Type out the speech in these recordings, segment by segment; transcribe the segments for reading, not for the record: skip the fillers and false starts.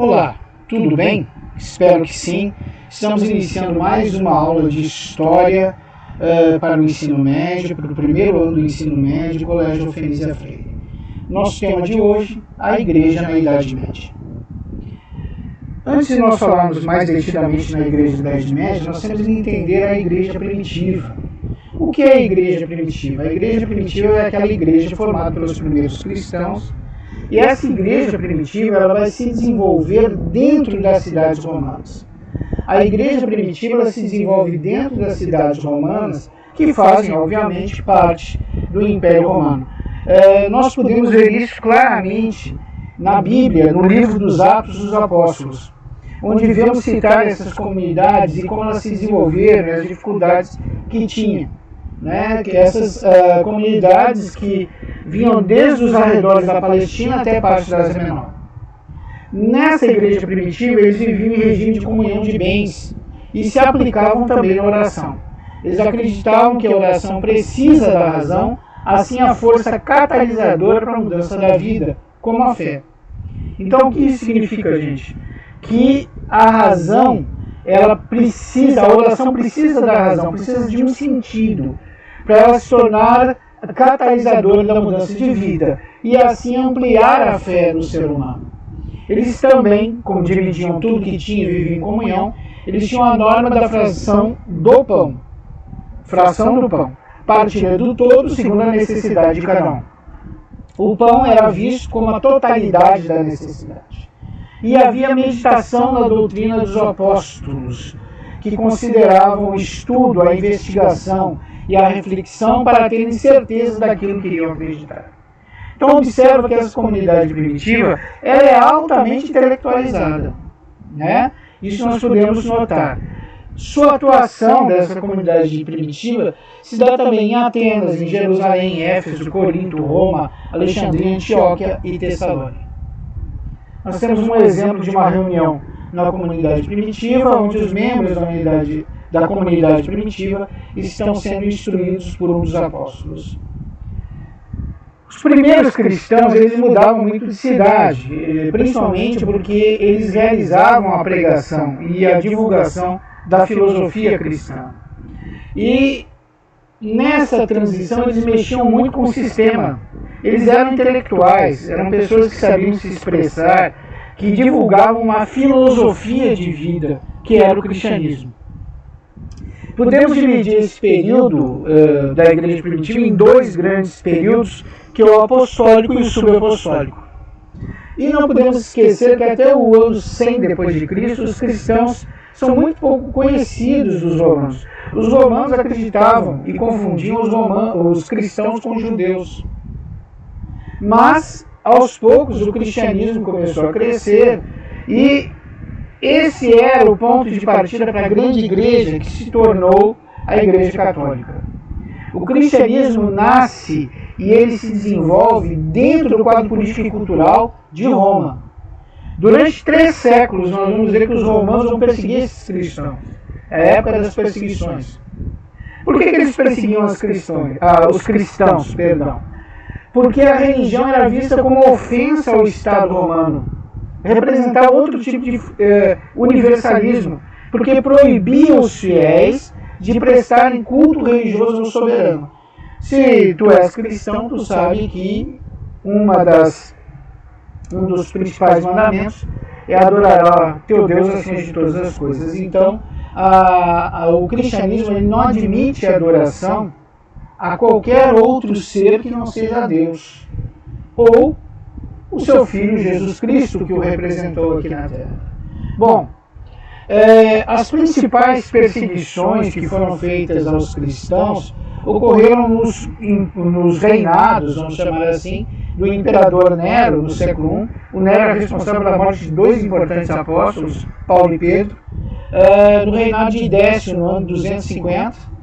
Olá, tudo bem? Espero que sim. Estamos iniciando mais uma aula de História para o ensino médio, para o primeiro ano do ensino médio, Colégio Eufemísia Freire. Nosso tema de hoje, a Igreja na Idade Média. Antes de nós falarmos mais detidamente na Igreja da Idade Média, nós temos que entender a Igreja Primitiva. O que é a Igreja Primitiva? A Igreja Primitiva é aquela igreja formada pelos primeiros cristãos. E essa igreja primitiva ela vai se desenvolver dentro das cidades romanas. A igreja primitiva ela se desenvolve dentro das cidades romanas, que fazem, obviamente, parte do Império Romano. Nós podemos ver isso claramente na Bíblia, no livro dos Atos dos Apóstolos, onde vemos citar essas comunidades e como elas se desenvolveram, as dificuldades que tinham. Que essas comunidades que vinham desde os arredores da Palestina até parte da Ásia Menor. Nessa igreja primitiva, eles viviam em regime de comunhão de bens e se aplicavam também na oração. Eles acreditavam que a oração precisa da razão, assim a força catalisadora para a mudança da vida, como a fé. Então, o que isso significa, gente? Que a razão, a oração precisa da razão, precisa de um sentido, para ela se tornar catalisadora da mudança de vida e assim ampliar a fé do ser humano. Eles também, como dividiam tudo que tinha e viviam em comunhão, eles tinham a norma da fração do pão. Fração do pão. Partilha do todo segundo a necessidade de cada um. O pão era visto como a totalidade da necessidade. E havia meditação na doutrina dos apóstolos, que consideravam o estudo, a investigação e a reflexão para terem certeza daquilo que iriam acreditar. Então observa que essa comunidade primitiva ela é altamente intelectualizada. Isso nós podemos notar. Sua atuação dessa comunidade primitiva se dá também em Atenas, em Jerusalém, Éfeso, Corinto, Roma, Alexandria, Antioquia e Tessalônica. Nós temos um exemplo de uma reunião na comunidade primitiva, onde os membros da comunidade primitiva estão sendo instruídos por um dos apóstolos. Os primeiros cristãos eles mudavam muito de cidade, principalmente porque eles realizavam a pregação e a divulgação da filosofia cristã. E nessa transição eles mexiam muito com o sistema. Eles eram intelectuais, eram pessoas que sabiam se expressar, que divulgavam uma filosofia de vida, que era o cristianismo. Podemos dividir esse período da igreja primitiva em dois grandes períodos, que é o apostólico e o subapostólico. E não podemos esquecer que até o ano 100 depois de Cristo, os cristãos são muito pouco conhecidos dos romanos. Os romanos acreditavam e confundiam os cristãos com os judeus. Mas, aos poucos, o cristianismo começou a crescer e esse era o ponto de partida para a grande igreja que se tornou a Igreja Católica. O cristianismo nasce e ele se desenvolve dentro do quadro político e cultural de Roma. Durante 3 séculos, nós vamos ver que os romanos vão perseguir esses cristãos. É a época das perseguições. Por que eles perseguiam os cristãos? Porque a religião era vista como ofensa ao Estado romano. Representava outro tipo de universalismo, porque proibia os fiéis de prestarem culto religioso ao soberano. Se tu és cristão, tu sabe que um dos principais mandamentos é adorar teu Deus acima de todas as coisas. Então, o cristianismo ele não admite a adoração a qualquer outro ser que não seja Deus, ou o seu Filho Jesus Cristo, que o representou aqui na Terra. Bom, as principais perseguições que foram feitas aos cristãos ocorreram nos reinados, vamos chamar assim, do imperador Nero, no século I. O Nero era responsável pela morte de 2 importantes apóstolos, Paulo e Pedro, no reinado de Décio, no ano 250,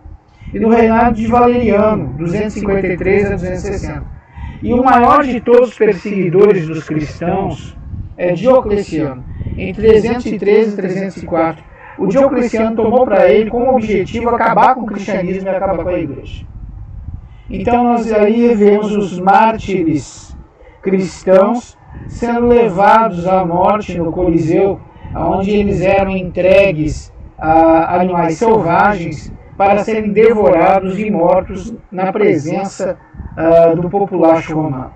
e no reinado de Valeriano, 253 a 260. E o maior de todos os perseguidores dos cristãos é Diocleciano, em 313 e 304. O Diocleciano tomou para ele como objetivo acabar com o cristianismo e acabar com a igreja. Então nós aí vemos os mártires cristãos sendo levados à morte no Coliseu, onde eles eram entregues a animais selvagens para serem devorados e mortos na presença do populacho romano.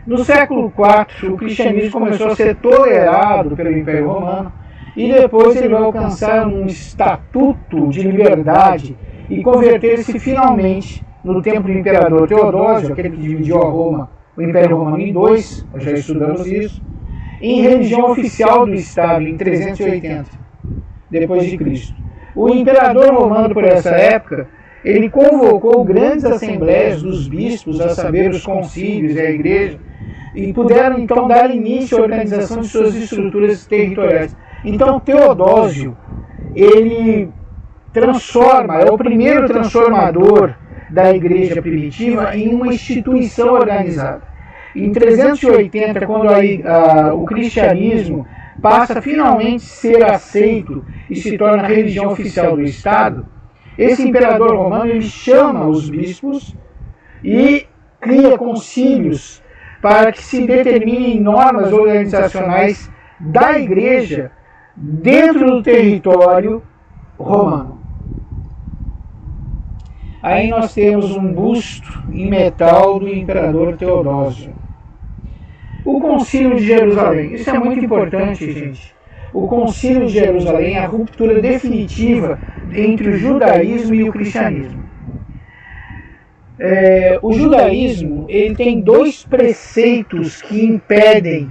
No século IV, o cristianismo começou a ser tolerado pelo Império Romano e depois ele vai alcançar um estatuto de liberdade e converter-se finalmente no tempo do imperador Teodósio, aquele que dividiu a Roma, o Império Romano em dois, nós já estudamos isso, em religião oficial do Estado em 380 depois de Cristo. O imperador romano, por essa época, ele convocou grandes assembleias dos bispos, a saber, os concílios e a igreja, e puderam então dar início à organização de suas estruturas territoriais. Então Teodósio, ele transforma, é o primeiro transformador da igreja primitiva em uma instituição organizada. Em 380, quando o cristianismo passa finalmente a ser aceito e se torna a religião oficial do Estado, esse imperador romano ele chama os bispos e cria concílios para que se determinem normas organizacionais da igreja dentro do território romano. Aí nós temos um busto em metal do imperador Teodósio. O Concílio de Jerusalém, isso é muito importante, gente. O Concílio de Jerusalém é a ruptura definitiva entre o judaísmo e o cristianismo. O judaísmo ele tem dois preceitos que impedem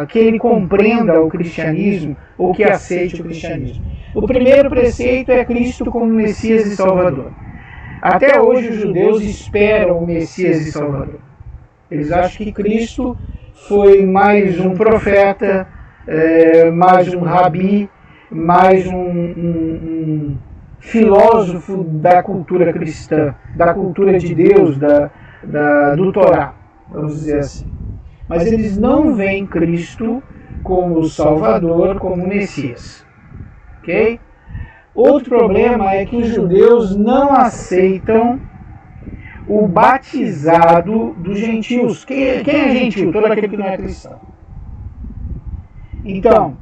que ele compreenda o cristianismo ou que aceite o cristianismo. O primeiro preceito é Cristo como Messias e Salvador. Até hoje os judeus esperam o Messias e Salvador. Eles acham que Cristo foi mais um profeta, mais um rabi, mais um filósofo da cultura cristã, da cultura de Deus, do Torá, vamos dizer assim. Mas eles não veem Cristo como Salvador, como Messias. Ok? Outro problema é que os judeus não aceitam o batizado dos gentios. Quem é gentil? Todo aquele que não é cristão. Então,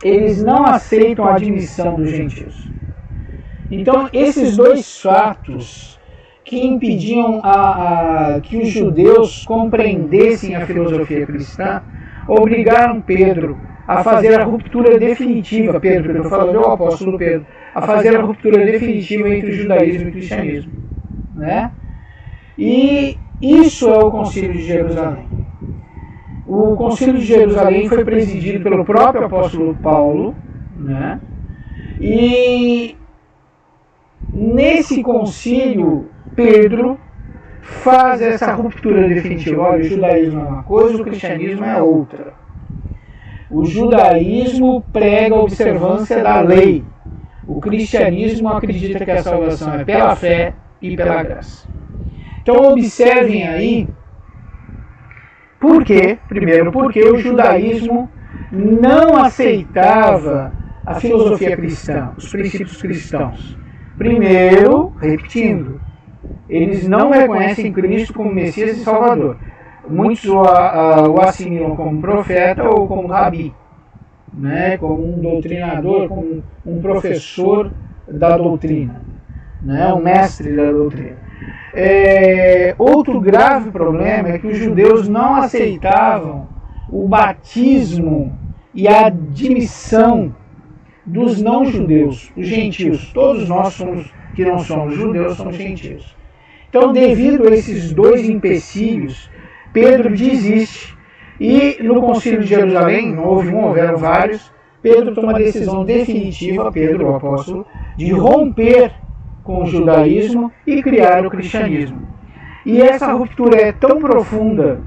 eles não aceitam a admissão dos gentios. Então, esses dois fatos que impediam que os judeus compreendessem a filosofia cristã, obrigaram Pedro a fazer a ruptura definitiva, Pedro, que eu falo do apóstolo Pedro, a fazer a ruptura definitiva entre o judaísmo e o cristianismo. Né? E isso é o Concílio de Jerusalém. O Concílio de Jerusalém foi presidido pelo próprio apóstolo Paulo, né? E nesse concílio, Pedro faz essa ruptura definitiva. Olha, o judaísmo é uma coisa, o cristianismo é outra. O judaísmo prega a observância da lei. O cristianismo acredita que a salvação é pela fé e pela graça. Então observem aí por quê. Primeiro, porque o judaísmo não aceitava a filosofia cristã, os princípios cristãos. Primeiro, repetindo, eles não reconhecem Cristo como Messias e Salvador. Muitos o assimilam como profeta ou como rabi, né? Como um doutrinador, como um professor da doutrina, né? Um mestre da doutrina. Outro grave problema é que os judeus não aceitavam o batismo e a admissão dos não-judeus, os gentios. Todos nós que não somos judeus somos gentios. Então, devido a esses dois empecilhos, Pedro desiste e no Concílio de Jerusalém, não houve um, houveram vários, Pedro toma a decisão definitiva, Pedro, o apóstolo, de romper com o judaísmo e criar o cristianismo. E essa ruptura é tão profunda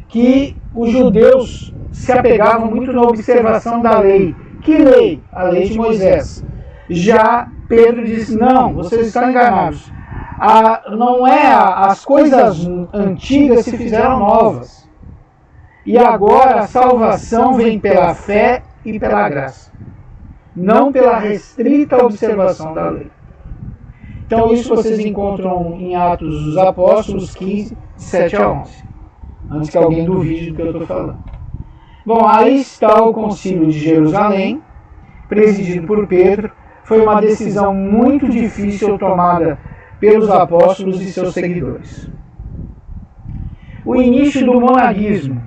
que os judeus se apegavam muito na observação da lei. Que lei? A lei de Moisés. Já Pedro disse, não, vocês estão enganados. As coisas antigas se fizeram novas. E agora a salvação vem pela fé e pela graça, não pela restrita observação da lei. Então isso vocês encontram em Atos dos Apóstolos 15, 7 a 11. Antes que alguém duvide do que eu estou falando. Bom, aí está o Concílio de Jerusalém, presidido por Pedro. Foi uma decisão muito difícil tomada pelos apóstolos e seus seguidores. O início do monaguismo.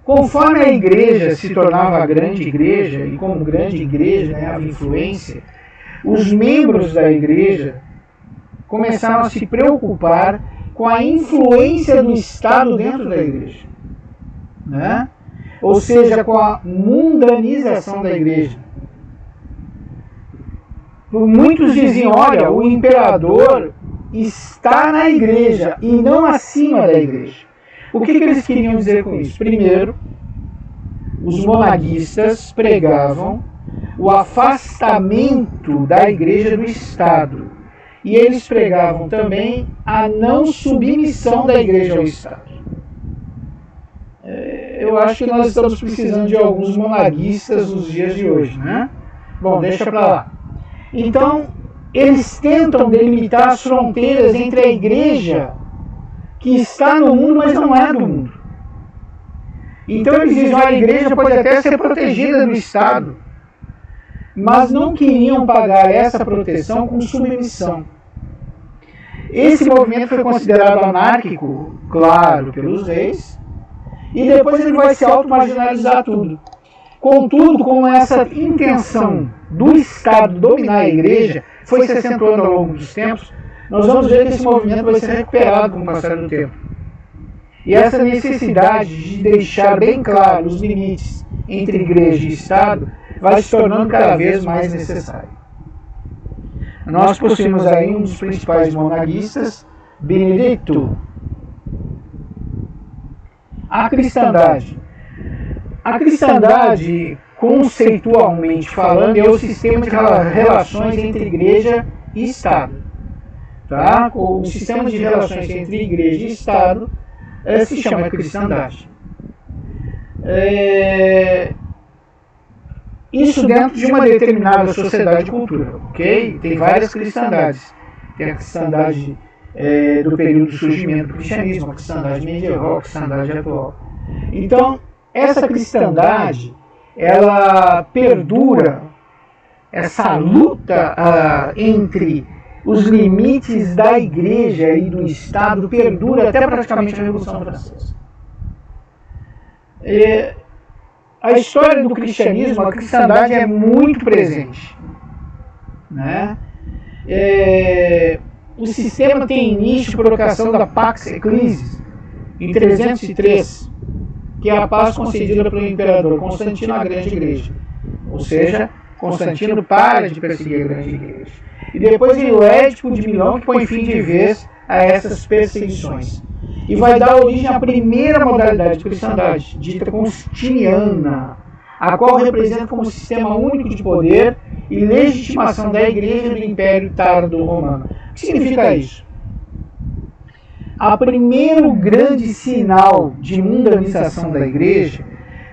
Conforme a igreja se tornava grande igreja, e como grande igreja ganhava influência, os membros da igreja começaram a se preocupar com a influência do Estado dentro da igreja, né? Ou seja, com a mundanização da igreja. Muitos diziam, olha, o imperador está na igreja e não acima da igreja. O que eles queriam dizer com isso? Primeiro, os monaguistas pregavam o afastamento da igreja do Estado. E eles pregavam também a não submissão da igreja ao Estado. Eu acho que nós estamos precisando de alguns monaguistas nos dias de hoje, né? Bom, deixa para lá. Então, eles tentam delimitar as fronteiras entre a igreja que está no mundo, mas não é do mundo. Então eles dizem, a igreja pode até ser protegida do Estado, mas não queriam pagar essa proteção com submissão. Esse movimento foi considerado anárquico, claro, pelos reis, e depois ele vai se auto-marginalizar tudo. Contudo, com essa intenção do Estado dominar a igreja, foi se acentuando ao longo dos tempos, nós vamos ver que esse movimento vai ser recuperado com o passar do tempo. E essa necessidade de deixar bem claro os limites entre igreja e Estado vai se tornando cada vez mais necessário. Nós possuímos aí um dos principais monaguistas, Benedito. A cristandade. A cristandade, conceitualmente falando, é o sistema de relações entre igreja e Estado. Tá? O sistema de relações entre igreja e Estado se chama cristandade. Isso dentro de uma determinada sociedade e cultura, ok? Tem várias cristandades. Tem a cristandade do período do surgimento do cristianismo, a cristandade medieval, a cristandade atual. Então, essa cristandade, ela perdura, essa luta entre os limites da igreja e do Estado perdura até praticamente a Revolução Francesa. A história do cristianismo, a cristandade é muito presente, né? O sistema tem início por ocasião da Pax Ecclesiae, em 303, que é a paz concedida pelo imperador Constantino à grande igreja. Ou seja, Constantino para de perseguir a grande igreja. E depois vem o Édipo de Milão, que põe fim de vez a essas perseguições. E vai dar origem à primeira modalidade de cristandade, dita constantiniana, a qual representa como sistema único de poder e legitimação da igreja do Império Tardo-Romano. O que significa isso? O primeiro grande sinal de mundanização da igreja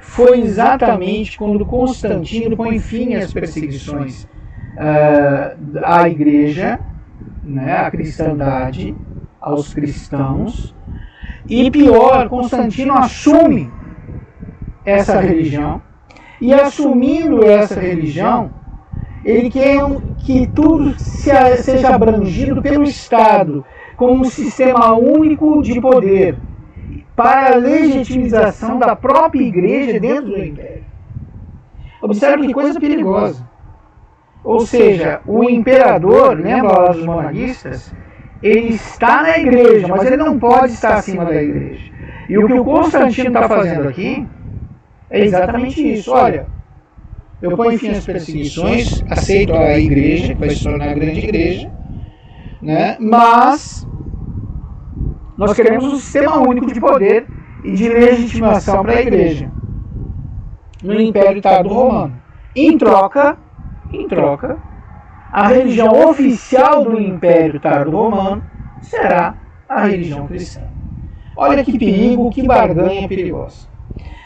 foi exatamente quando Constantino põe fim às perseguições à igreja, né, à cristandade, aos cristãos, e pior, Constantino assume essa religião, e assumindo essa religião, ele quer que tudo seja abrangido pelo Estado, como um sistema único de poder, para a legitimização da própria igreja dentro do império. Observe que coisa perigosa. Ou seja, o imperador, lembra lá dos monaguistas, ele está na igreja, mas ele não pode estar acima da igreja. E o que o Constantino está fazendo aqui é exatamente isso. Olha, eu ponho fim às perseguições, aceito a igreja, que vai se tornar a grande igreja, né? Mas nós queremos um sistema único de poder e de legitimação para a igreja no Império Tardo-Romano. Em troca, a religião oficial do Império Tardo-Romano será a religião cristã. Olha que perigo, que barganha perigosa.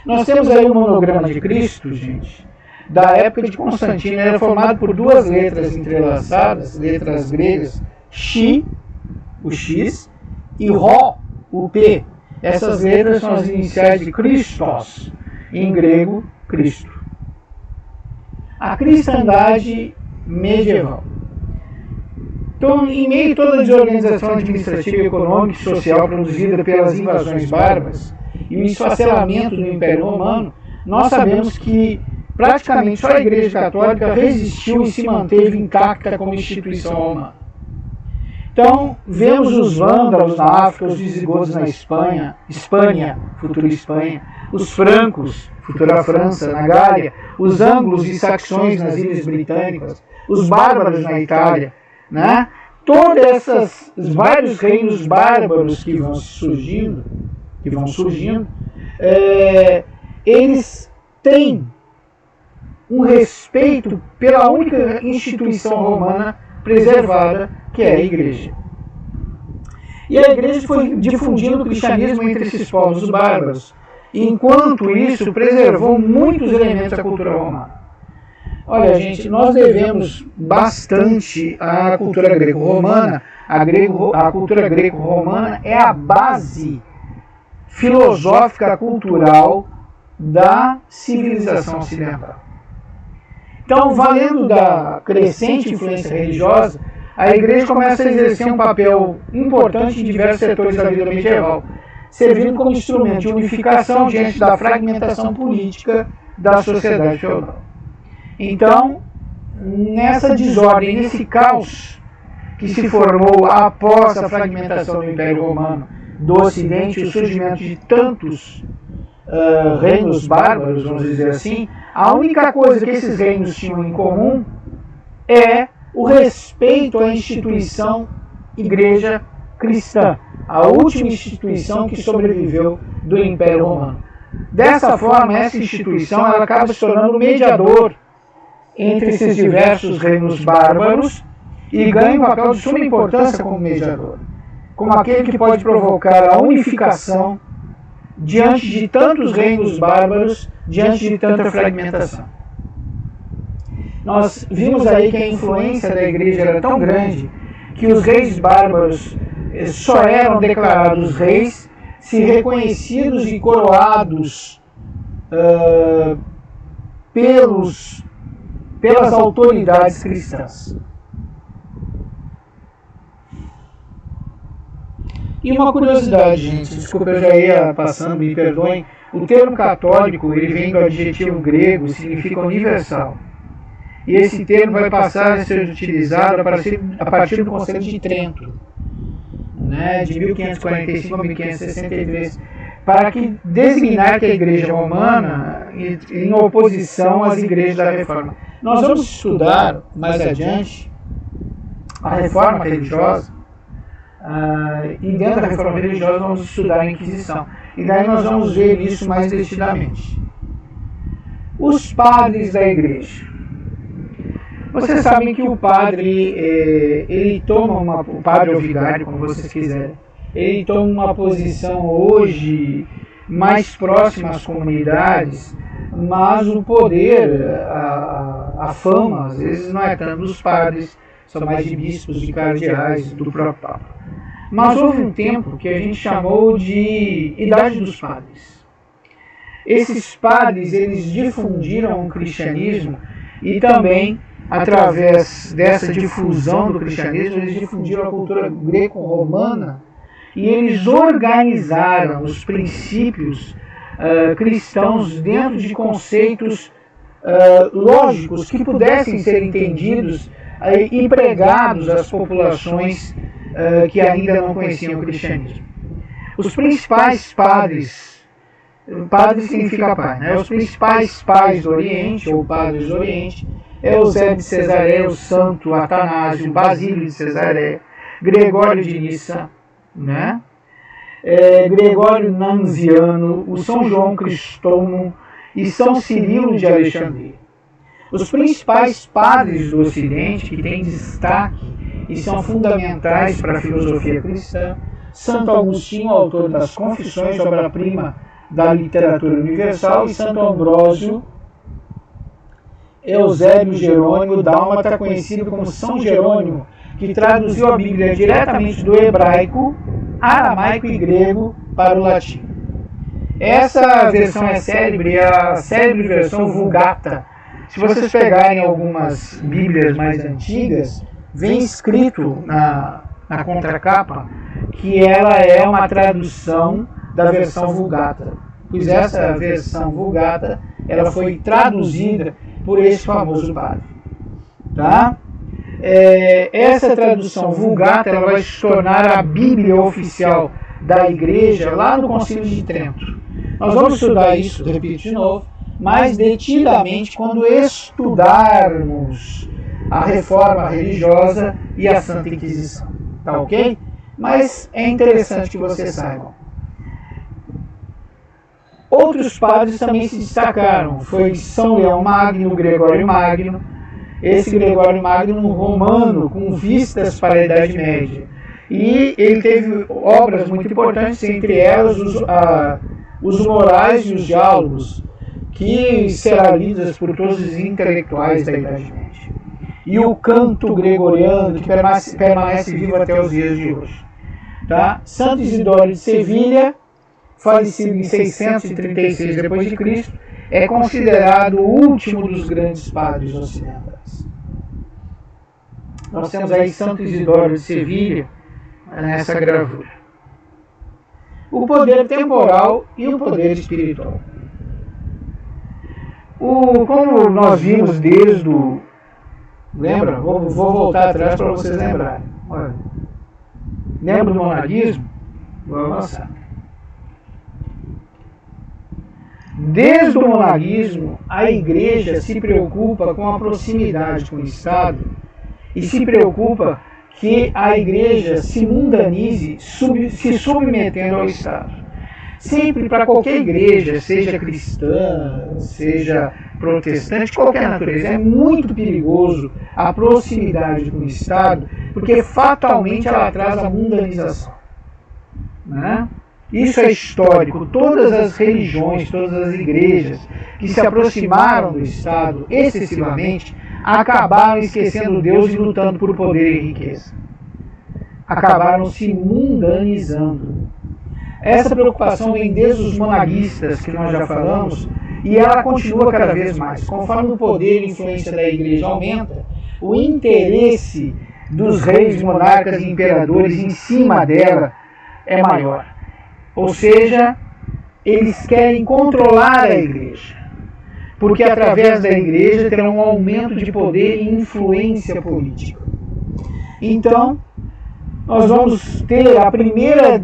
Nós temos aí o monograma de Cristo, gente, da época de Constantino. Era formado por duas letras entrelaçadas, letras gregas, Xi, o X, e Rho, o P. Essas letras são as iniciais de Christos, em grego, Cristo. A cristandade medieval. Então, em meio a toda a desorganização administrativa, econômica e social produzida pelas invasões bárbaras e o esfacelamento do Império Romano, nós sabemos que praticamente só a Igreja Católica resistiu e se manteve intacta como instituição romana. Então, vemos os vândalos na África, os visigodos na Espanha, futura Espanha, os francos, futura França, na Gália, os ângulos e saxões nas Ilhas Britânicas, os bárbaros na Itália, né? Todos esses vários reinos bárbaros que vão surgindo, eles têm um respeito pela única instituição romana preservada, que é a Igreja. E a Igreja foi difundindo o cristianismo entre esses povos bárbaros, e enquanto isso preservou muitos elementos da cultura romana. Olha, gente, nós devemos bastante à cultura greco-romana. A cultura greco-romana é a base filosófica cultural da civilização ocidental. Então, valendo da crescente influência religiosa, a Igreja começa a exercer um papel importante em diversos setores da vida medieval, servindo como instrumento de unificação diante da fragmentação política da sociedade feudal. Então, nessa desordem, nesse caos que se formou após a fragmentação do Império Romano do Ocidente, o surgimento de tantos reinos bárbaros, vamos dizer assim, a única coisa que esses reinos tinham em comum é o respeito à instituição Igreja cristã, a última instituição que sobreviveu do Império Romano. Dessa forma, essa instituição ela acaba se tornando mediador entre esses diversos reinos bárbaros e ganha um papel de suma importância como mediador, como aquele que pode provocar a unificação diante de tantos reinos bárbaros, diante de tanta fragmentação. Nós vimos aí que a influência da Igreja era tão grande que os reis bárbaros só eram declarados reis se reconhecidos e coroados pelas autoridades cristãs. E uma curiosidade, gente, desculpa, eu já ia passando, me perdoem, o termo católico, ele vem do adjetivo grego, significa universal. E esse termo vai passar a ser utilizado a partir do Concílio de Trento, né, de 1545 a 1563, para que designar que a Igreja Romana em oposição às igrejas da Reforma. Nós vamos estudar mais adiante a Reforma Religiosa, e dentro da Reforma Religiosa vamos estudar a Inquisição. E daí nós vamos ver isso mais detidamente. Os padres da Igreja. Vocês sabem que o padre, ele toma o padre ou vigário, como vocês quiserem, ele toma uma posição hoje mais próxima às comunidades, mas o poder, a fama, às vezes não é tanto dos padres, são mais de bispos e cardeais do próprio Papa. Mas houve um tempo que a gente chamou de Idade dos Padres. Esses padres, eles difundiram o cristianismo e também, através dessa difusão do cristianismo, eles difundiram a cultura greco-romana e eles organizaram os princípios cristãos dentro de conceitos lógicos que pudessem ser entendidos e pregados às populações que ainda não conheciam o cristianismo. Os principais padres significa pai, né? Os principais pais do Oriente, ou padres do Oriente, é Eusébio de Cesareia, o Santo Atanásio, Basílio de Cesareia, Gregório de Nissa, né? Gregório Naziano, o São João Cristóstomo e São Cirilo de Alexandria. Os principais padres do Ocidente que têm destaque e são fundamentais para a filosofia cristã: Santo Agostinho, autor das Confissões, obra-prima da literatura universal, e Santo Ambrósio, Eusébio Jerônimo Dálmata, conhecido como São Jerônimo, que traduziu a Bíblia diretamente do hebraico, aramaico e grego para o latim. Essa versão é célebre, a célebre versão Vulgata. Se vocês pegarem algumas Bíblias mais antigas, vem escrito na contracapa que ela é uma tradução da versão Vulgata, pois essa versão Vulgata ela foi traduzida por esse famoso padre. Tá? Essa tradução Vulgata ela vai se tornar a Bíblia oficial da Igreja lá no Concílio de Trento. Nós vamos estudar isso, repito de novo, mais detidamente quando estudarmos a reforma religiosa e a Santa Inquisição. Tá ok? Mas é interessante que vocês saibam. Outros padres também se destacaram. Foi São Leão Magno, Gregório Magno. Esse Gregório Magno romano, com vistas para a Idade Média. E ele teve obras muito importantes, entre elas os Morais e os Diálogos, que serão lidas por todos os intelectuais da Idade Média. E o canto gregoriano, que permanece vivo até os dias de hoje. Tá? Santo Isidoro de Sevilha, falecido em 636 d.C., é considerado o último dos grandes padres ocidentais. Nós temos aí Santo Isidoro de Sevilha nessa gravura. O poder temporal e o poder espiritual. Como nós vimos desde o... Lembra? Vou voltar atrás para vocês lembrarem. Olha. Lembra do monaguismo? Vou avançar. Desde o monaguismo, a Igreja se preocupa com a proximidade com o Estado e se preocupa que a Igreja se mundanize se submetendo ao Estado. Sempre para qualquer igreja, seja cristã, seja protestante, qualquer natureza, é muito perigoso a proximidade com o Estado, porque fatalmente ela traz a mundanização. Né? Isso é histórico. Todas as religiões, todas as igrejas que se aproximaram do Estado excessivamente acabaram esquecendo Deus e lutando por poder e riqueza. Acabaram se mundanizando. Essa preocupação vem desde os monaguistas, que nós já falamos, e ela continua cada vez mais. Conforme o poder e a influência da Igreja aumenta, o interesse dos reis, monarcas e imperadores em cima dela é maior. Ou seja, eles querem controlar a Igreja, porque através da Igreja terão um aumento de poder e influência política. Então, nós vamos ter a primeira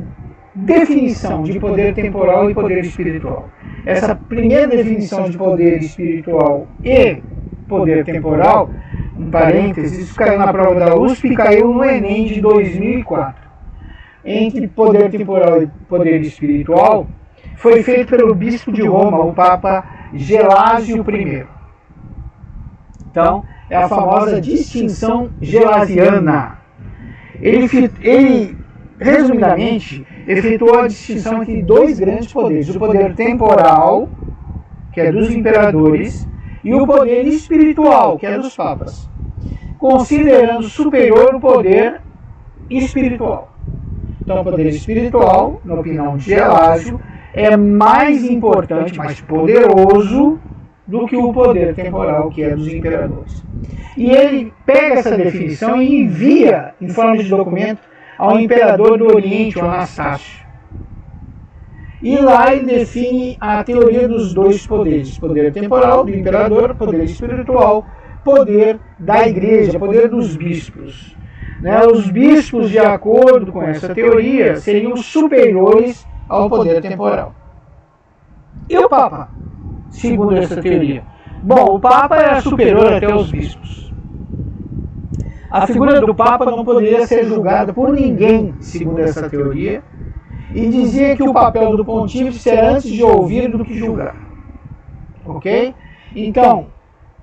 definição de poder temporal e poder espiritual. Essa primeira definição de poder espiritual e poder temporal, um parênteses, isso caiu na prova da USP e caiu no Enem de 2004. Entre poder temporal e poder espiritual, foi feito pelo bispo de Roma, o Papa Gelásio I. Então, é a famosa distinção gelasiana. Ele resumidamente, efetuou a distinção entre dois grandes poderes, o poder temporal, que é dos imperadores, e o poder espiritual, que é dos papas, considerando superior o poder espiritual. Então, o poder espiritual, na opinião de Gelásio, é mais importante, mais poderoso do que o poder temporal, que é dos imperadores. E ele pega essa definição e envia, em forma de documento, ao imperador do Oriente, o Anastácio. E lá ele define a teoria dos dois poderes, poder temporal do imperador, poder espiritual, poder da igreja, poder dos bispos. Os bispos, de acordo com essa teoria, seriam superiores ao poder temporal. E o Papa, segundo essa teoria? Bom, o Papa era superior até os bispos. A figura do Papa não poderia ser julgada por ninguém, segundo essa teoria, e dizia que o papel do pontífice era antes de ouvir do que julgar. Ok? Então,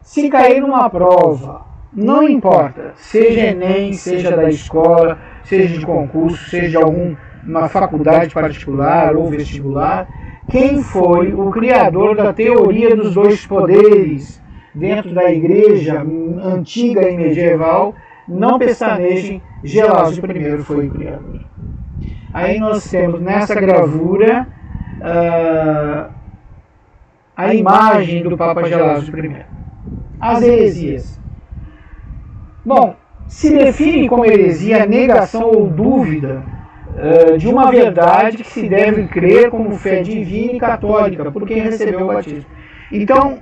se cair numa prova, não importa, seja Enem, seja da escola, seja de concurso, seja de alguma faculdade particular ou vestibular, quem foi o criador da teoria dos dois poderes dentro da igreja antiga e medieval, não pestanejem, Gelásio I foi o criador. Aí nós temos nessa gravura a imagem do Papa Gelásio I. As heresias. Bom, se define como heresia a negação ou dúvida de uma verdade que se deve crer como fé divina e católica por quem recebeu o batismo. Então,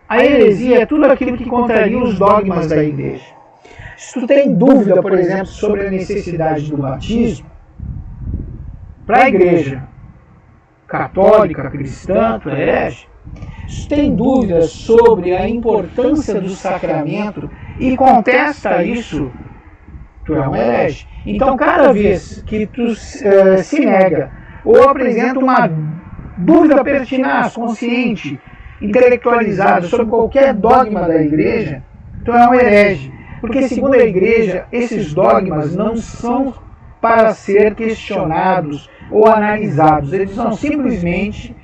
a heresia é tudo aquilo que contraria os dogmas da igreja. Se tu tem dúvida, por exemplo, sobre a necessidade do batismo, para a igreja católica, cristã, tu é herege. Se tu tem dúvidas sobre a importância do sacramento e contesta isso, tu é um herege. Então, cada vez que tu se nega ou apresenta uma dúvida pertinaz, consciente, intelectualizada sobre qualquer dogma da igreja, tu é um herege. Porque, segundo a igreja, esses dogmas não são para ser questionados ou analisados. Eles são simplesmente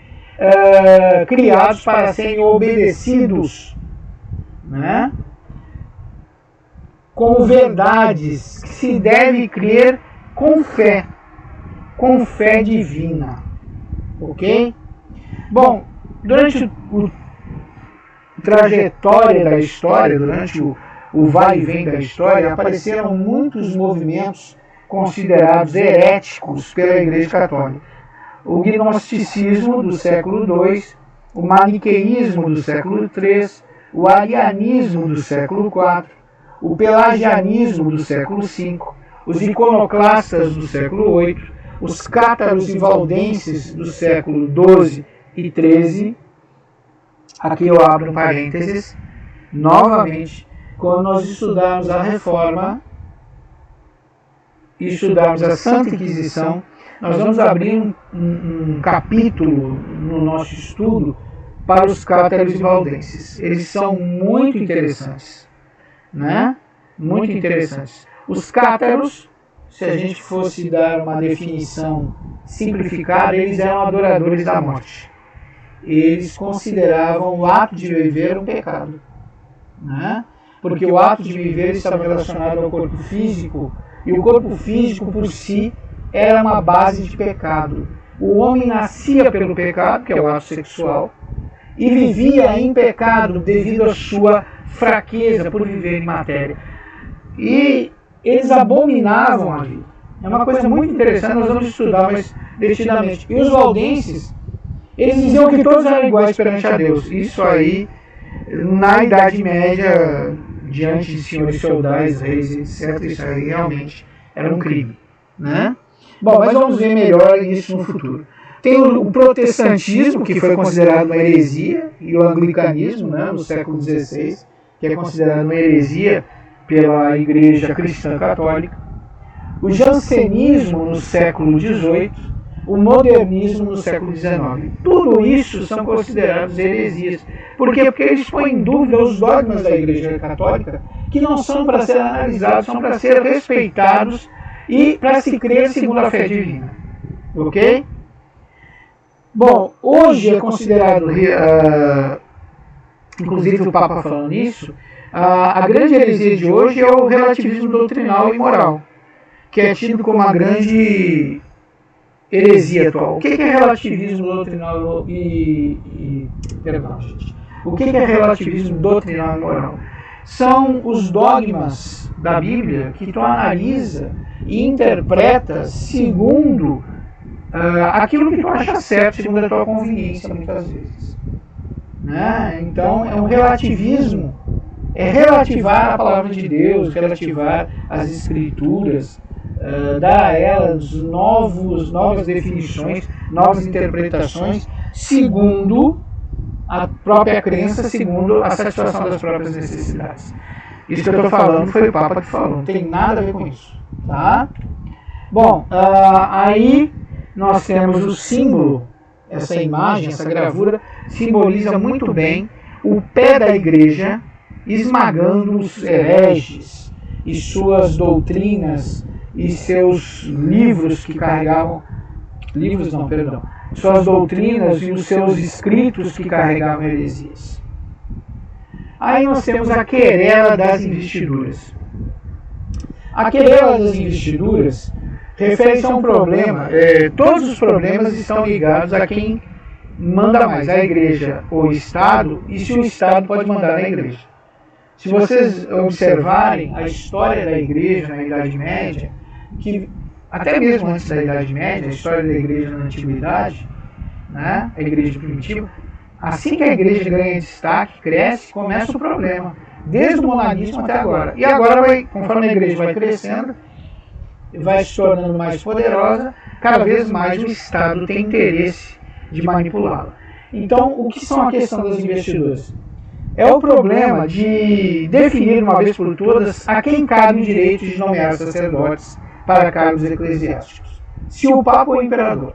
criados para serem obedecidos, né? Como verdades que se deve crer com fé divina. Ok? Bom, durante a trajetória da história, durante o vai e vem da história, apareceram muitos movimentos considerados heréticos pela Igreja Católica. O gnosticismo do século II, o maniqueísmo do século III, o arianismo do século IV, o pelagianismo do século V, os iconoclastas do século VIII, os cátaros e valdenses do século XII e XIII. Aqui eu abro um parênteses, novamente, quando nós estudarmos a Reforma e estudarmos a Santa Inquisição, nós vamos abrir um capítulo no nosso estudo para os cátaros e valdenses. Eles são muito interessantes, né? Muito interessantes. Os cátaros, se a gente fosse dar uma definição simplificada, eles eram adoradores da morte. Eles consideravam o ato de viver um pecado, né? Porque o ato de viver estava relacionado ao corpo físico, e o corpo físico por si era uma base de pecado. O homem nascia pelo pecado, que é o ato sexual, e vivia em pecado devido à sua fraqueza por viver em matéria. E eles abominavam a vida. É uma coisa muito interessante, nós vamos estudar mais detidamente. E os valdenses, eles diziam que todos eram iguais perante a Deus. Isso aí, na Idade Média, diante de senhores feudais, reis, etc., isso aí realmente era um crime, né? Bom, mas vamos ver melhor isso no futuro. Tem o protestantismo, que foi considerado uma heresia, e o anglicanismo, né, no século XVI, que é considerado uma heresia pela Igreja Cristã Católica. O jansenismo no século XVIII, o modernismo no século XIX. Tudo isso são considerados heresias. Por quê? Porque eles põem em dúvida os dogmas da Igreja Católica, que não são para ser analisados, são para ser respeitados e para se crer segundo a fé divina. Ok? Bom, hoje é considerado, inclusive o Papa falando nisso, a grande heresia de hoje é o relativismo doutrinal e moral, que é tido como a grande heresia atual. O que é relativismo doutrinal perdão, gente. O que é relativismo doutrinal e moral? São os dogmas da Bíblia que tu analisa e interpreta segundo aquilo que tu acha certo, segundo a tua conveniência, muitas vezes. Né? Então, é um relativismo. É relativar a palavra de Deus, relativar as Escrituras, dar a elas novas definições, novas interpretações, segundo a própria crença, segundo a satisfação das próprias necessidades. Isso que eu estou falando foi o Papa que falou, não tem nada a ver com isso. Tá? Bom, aí nós temos o símbolo, essa imagem, essa gravura, simboliza muito bem o pé da igreja esmagando os hereges e suas doutrinas e seus livros que carregavam, suas doutrinas e os seus escritos que carregavam heresias. Aí nós temos a querela das investiduras. A querela das investiduras refere-se a um problema, todos os problemas estão ligados a quem manda mais, a igreja ou o Estado, e se o Estado pode mandar na igreja. Se vocês observarem a história da igreja na Idade Média, que até mesmo antes da Idade Média, a história da igreja na Antiguidade, né, a igreja primitiva, assim que a igreja ganha destaque, cresce, começa o problema, desde o monaguismo até agora. E agora, conforme a igreja vai crescendo, vai se tornando mais poderosa, cada vez mais o Estado tem interesse de manipulá-la. Então, o que são a questão das investiduras? É o problema de definir uma vez por todas a quem cabe o direito de nomear sacerdotes para cargos eclesiásticos, se o Papa ou o Imperador.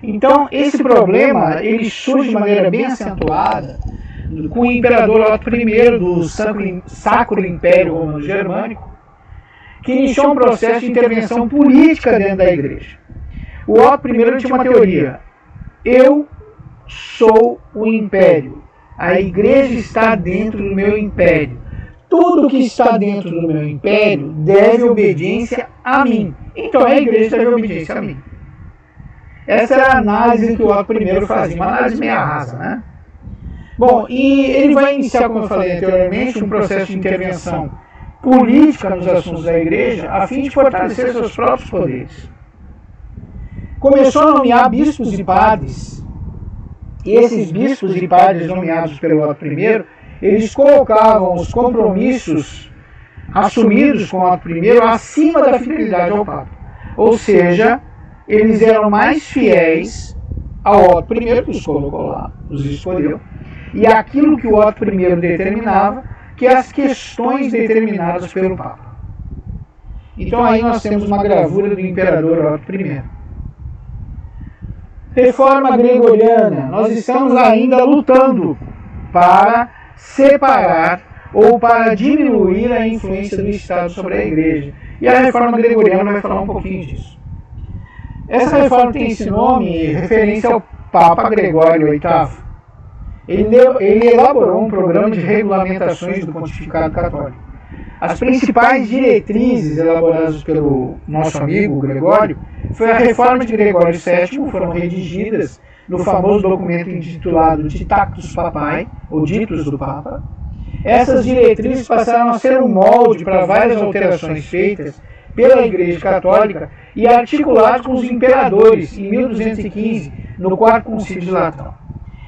Então, esse problema ele surge de maneira bem acentuada com o Imperador Otto I do Sacro Império Romano Germânico, que iniciou um processo de intervenção política dentro da igreja. O Otto I tinha uma teoria: eu sou o império, a igreja está dentro do meu império, tudo que está dentro do meu império deve obediência a mim, então a igreja deve obediência a mim. Essa era a análise que o Otto I fazia, uma análise meio rasa, né? Bom, e ele vai iniciar, como eu falei anteriormente, um processo de intervenção política nos assuntos da igreja a fim de fortalecer seus próprios poderes. Começou a nomear bispos e padres, e esses bispos e padres nomeados pelo Otto I, eles colocavam os compromissos assumidos com o Otto I acima da fidelidade ao Papa. Ou seja, eles eram mais fiéis ao Otto I, que os colocou lá, os escolheu, e aquilo que o Otto I determinava, que as questões determinadas pelo Papa. Então aí nós temos uma gravura do Imperador Otto I. Reforma gregoriana. Nós estamos ainda lutando para separar ou para diminuir a influência do Estado sobre a Igreja. E a reforma gregoriana vai falar um pouquinho disso. Essa reforma tem esse nome em referência ao Papa Gregório VIII. Ele elaborou um programa de regulamentações do pontificado católico. As principais diretrizes elaboradas pelo nosso amigo Gregório foi a reforma de Gregório VII, foram redigidas no famoso documento intitulado Dictatus Papae, ou Ditos do Papa. Essas diretrizes passaram a ser um molde para várias alterações feitas pela Igreja Católica e articuladas com os imperadores em 1215, no Quarto Concílio de Latão.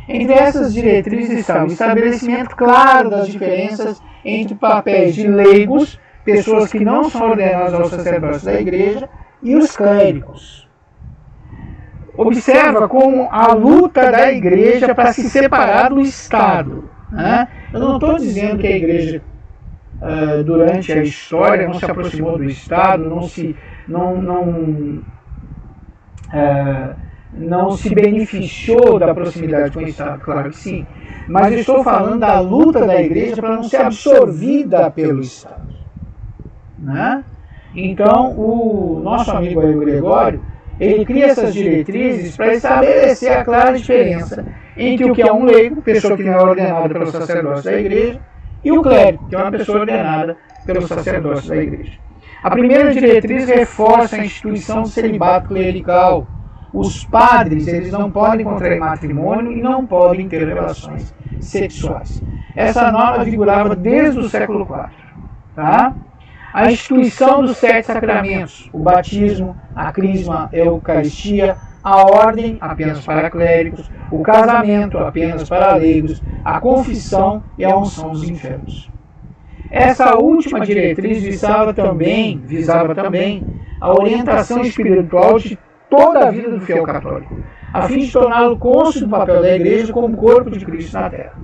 Entre essas diretrizes está o estabelecimento claro das diferenças entre papéis de leigos, pessoas que não são ordenadas ao sacerdócio da igreja, e os clérigos. Observa como a luta da igreja para se separar do Estado. Né? Eu não estou dizendo que a igreja, durante a história, não se aproximou do Estado, não se beneficiou da proximidade com o Estado, claro que sim. Mas eu estou falando da luta da igreja para não ser absorvida pelo Estado. Né? Então, o nosso amigo aí, o Gregório, ele cria essas diretrizes para estabelecer a clara diferença entre o que é um leigo, pessoa que não é ordenada pelo sacerdócio da igreja, e o clérigo, que é uma pessoa ordenada pelo sacerdócio da igreja. A primeira diretriz reforça a instituição do celibato clerical. Os padres, eles não podem contrair matrimônio e não podem ter relações sexuais. Essa norma vigorava desde o século IV. Tá? A instituição dos 7 sacramentos, o batismo, a crisma, a eucaristia, a ordem apenas para clérigos, o casamento apenas para leigos, a confissão e a unção dos enfermos. Essa última diretriz visava também a orientação espiritual de toda a vida do fiel católico, a fim de torná-lo cônscio do papel da Igreja como corpo de Cristo na Terra.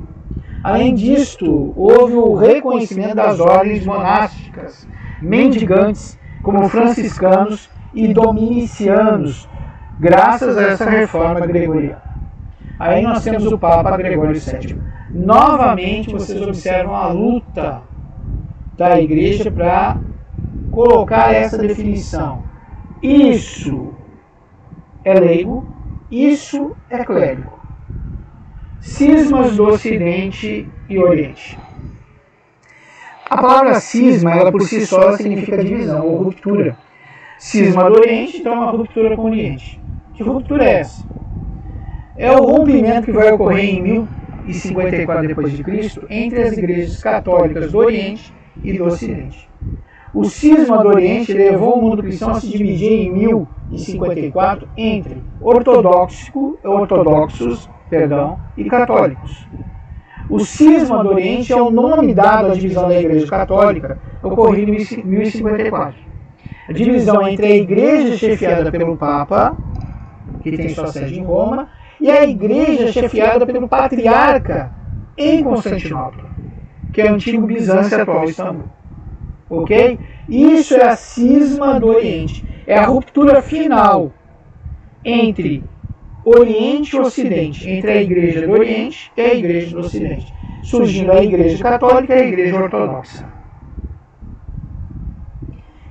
Além disto, houve o reconhecimento das ordens monásticas, mendigantes, como franciscanos e dominicianos, graças a essa reforma gregoriana. Aí nós temos o Papa Gregório VII. Novamente, vocês observam a luta da Igreja para colocar essa definição. Isso é leigo, isso é clérigo. cismas do Ocidente e Oriente. A palavra cisma, ela por si só significa divisão ou ruptura. Cisma do Oriente, então é uma ruptura com o Oriente. Que ruptura é essa? É o rompimento que vai ocorrer em 1054 d.C. entre as igrejas católicas do Oriente e do Ocidente. O cisma do Oriente levou o mundo cristão a se dividir em 1054 entre ortodoxos e católicos. O cisma do Oriente é o nome dado à divisão da Igreja Católica, ocorrida em 1054. A divisão entre a Igreja chefiada pelo Papa, que tem sua sede em Roma, e a Igreja chefiada pelo Patriarca em Constantinopla, que é o antigo Bizâncio e atual Istambul. Ok? Isso é a cisma do Oriente. É a ruptura final entre Oriente e Ocidente, entre a Igreja do Oriente e a Igreja do Ocidente, surgindo a Igreja Católica e a Igreja Ortodoxa.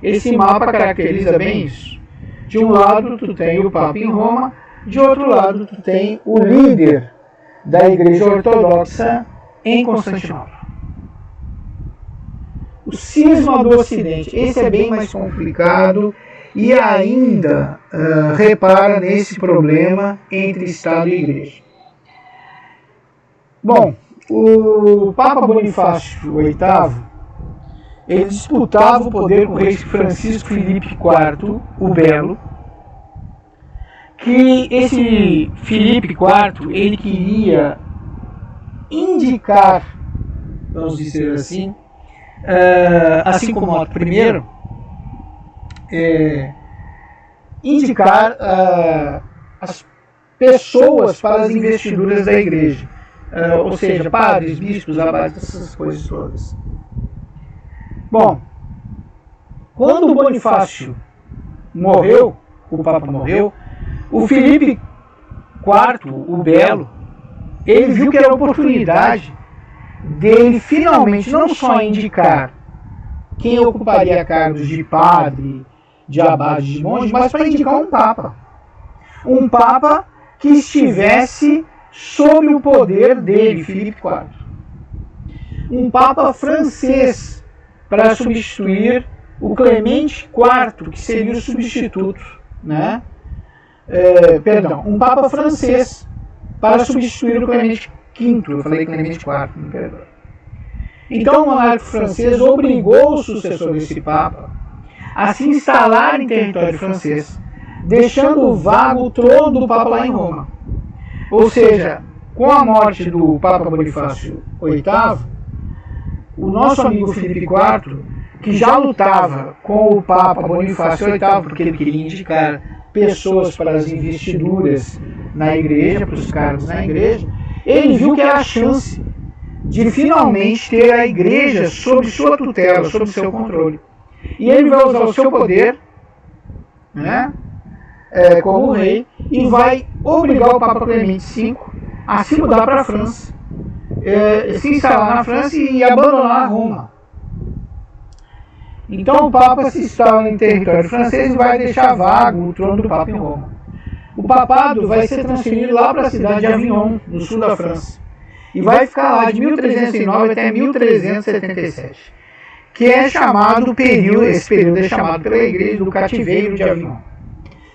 Esse mapa caracteriza bem isso. De um lado tu tem o Papa em Roma, de outro lado tu tem o líder da Igreja Ortodoxa em Constantinopla. O cisma do Ocidente, esse é bem mais complicado e ainda repara nesse problema entre Estado e Igreja. Bom, o Papa Bonifácio VIII, ele disputava o poder com o rei Francisco Filipe IV, o Belo, que esse Filipe IV, ele queria indicar, vamos dizer assim, assim como Otto I, indicar as pessoas para as investiduras da igreja, ou seja, padres, bispos, abades, essas coisas todas. Bom, quando o Bonifácio morreu, o Papa morreu, o Filipe IV, o Belo, ele viu que era a oportunidade dele finalmente não só indicar quem ocuparia cargos de padre, de abade, de monge, mas para indicar um papa. Um papa que estivesse sob o poder dele, Filipe IV. Um papa francês para substituir o Clemente IV, que seria o substituto, né? Um papa francês para substituir o Clemente V, eu falei Clemente IV, me perdoe. Então o monarca francês obrigou o sucessor desse papa a se instalar em território francês, deixando vago o trono do papa lá em Roma. Ou seja, com a morte do Papa Bonifácio VIII, o nosso amigo Filipe IV, que já lutava com o Papa Bonifácio VIII, porque ele queria indicar pessoas para as investiduras na igreja, para os cargos na igreja, ele viu que era a chance de finalmente ter a igreja sob sua tutela, sob seu controle. E ele vai usar o seu poder, né, como rei, e vai obrigar o Papa Clemente V a se mudar para a França, se instalar na França e abandonar Roma. Então o Papa se instala em território francês e vai deixar vago o trono do Papa em Roma. O papado vai ser transferido lá para a cidade de Avignon, no sul da França, e vai ficar lá de 1309 até 1377, que é chamado esse período é chamado pela igreja do cativeiro de Avignon,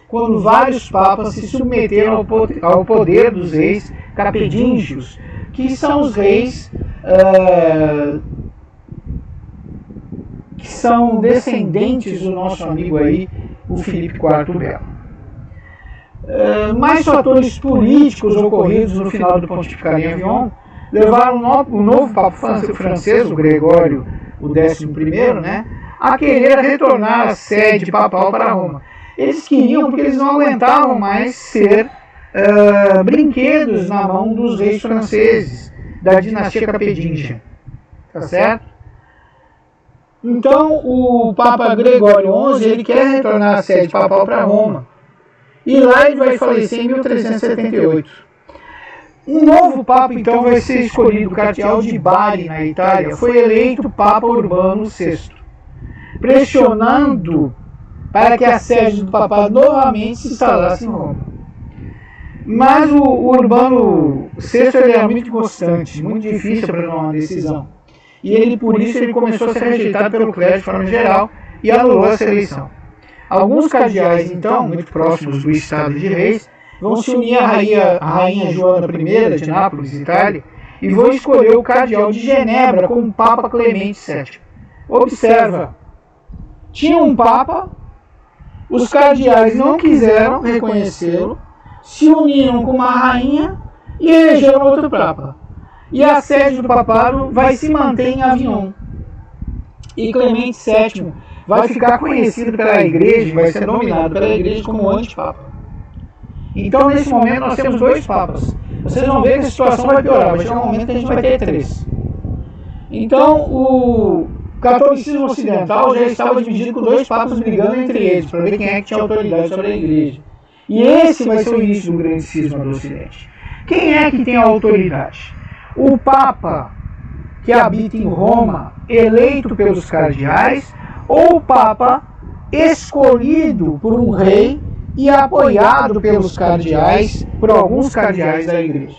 quando vários papas se submeteram ao poder dos reis capedíngios, que são os reis que são descendentes do nosso amigo aí, o Filipe IV o Belo. Mais fatores políticos ocorridos no final do pontificado em Avignon levaram o novo Papa francês, o Gregório o 11º, né, a querer retornar a sede papal para Roma. Eles queriam porque eles não aguentavam mais ser brinquedos na mão dos reis franceses da dinastia capedíngia. Tá certo? Então o Papa Gregório XI ele quer retornar a sede papal para Roma. E lá ele vai falecer em 1378. Um novo Papa, então, vai ser escolhido. O cardeal de Bari, na Itália, foi eleito Papa Urbano VI, pressionando para que a sede do papado novamente se instalasse em Roma. Mas o Urbano VI ele era muito constante, muito difícil para tomar uma decisão. E ele, por isso, ele começou a ser rejeitado pelo clero de forma geral e anulou essa eleição. Alguns cardeais, então, muito próximos do Estado de Reis, vão se unir à rainha Joana I de Nápoles, Itália, e vão escolher o cardeal de Genebra como Papa Clemente VII. Observa, tinha um Papa, os cardeais não quiseram reconhecê-lo, se uniram com uma rainha e elegeram outro Papa. E a sede do papado vai se manter em Avignon. E Clemente VII vai ficar conhecido pela igreja, vai ser nominado pela igreja como antipapa. Então, nesse momento, nós temos dois papas. Vocês vão ver que a situação vai piorar, vai chegar um momento que a gente vai ter três. Então, o catolicismo ocidental já estava dividido com dois papas brigando entre eles, para ver quem é que tinha autoridade sobre a igreja. E esse vai ser o início do grande cisma do Ocidente. Quem é que tem a autoridade? O Papa que habita em Roma, eleito pelos cardeais, ou o Papa escolhido por um rei e apoiado pelos cardeais, por alguns cardeais da igreja.